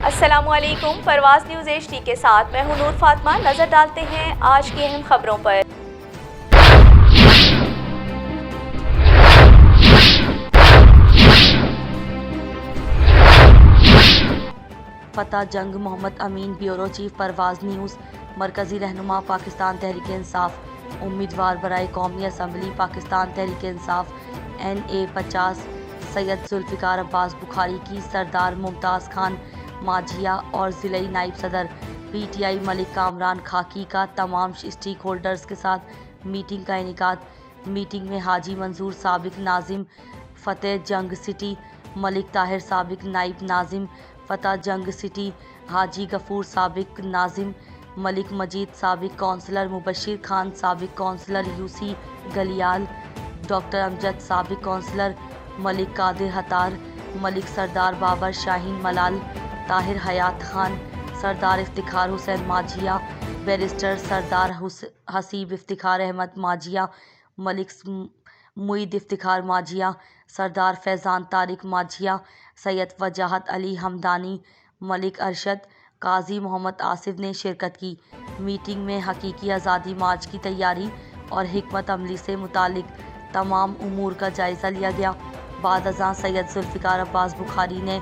السلام علیکم، پرواز نیوز HD کے ساتھ میں ہوں نور فاطمہ۔ نظر ڈالتے ہیں آج کی اہم خبروں پر۔ فتح جنگ محمد امین، بیورو چیف، پرواز نیوز۔ مرکزی رہنما پاکستان تحریک انصاف، امیدوار برائے قومی اسمبلی پاکستان تحریک انصاف NA 50 سید ذوالفقار عباس بخاری کی سردار ممتاز خان ماجھیا اور ضلعی نائب صدر PTI ملک کامران خاکی کا تمام اسٹیک ہولڈرز کے ساتھ میٹنگ کا انعقاد۔ میٹنگ میں حاجی منظور سابق ناظم فتح جنگ سٹی، ملک طاہر سابق نائب ناظم فتح جنگ سٹی، حاجی غفور سابق ناظم، ملک مجید سابق کونسلر، مبشر خان سابق کونسلر UC گلیال، ڈاکٹر امجد سابق کونسلر، ملک قادر ہتار، ملک سردار بابر شاہین ملال، طاہر حیات خان، سردار افتخار حسین ماجھیا، بیرسٹر سردار حسیب افتخار احمد ماجھیا، ملک معید افتخار ماجھیا، سردار فیضان طارق ماجھیا، سید وجاہت علی ہمدانی، ملک ارشد، قاضی محمد آصف نے شرکت کی۔ میٹنگ میں حقیقی آزادی مارچ کی تیاری اور حکمت عملی سے متعلق تمام امور کا جائزہ لیا گیا۔ بعد ازاں سید ذوالفقار عباس بخاری نے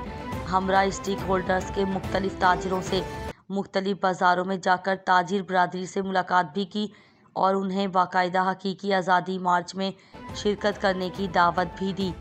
ہمراہ اسٹیک ہولڈرز کے مختلف تاجروں سے مختلف بازاروں میں جا کر تاجر برادری سے ملاقات بھی کی اور انہیں باقاعدہ حقیقی آزادی مارچ میں شرکت کرنے کی دعوت بھی دی۔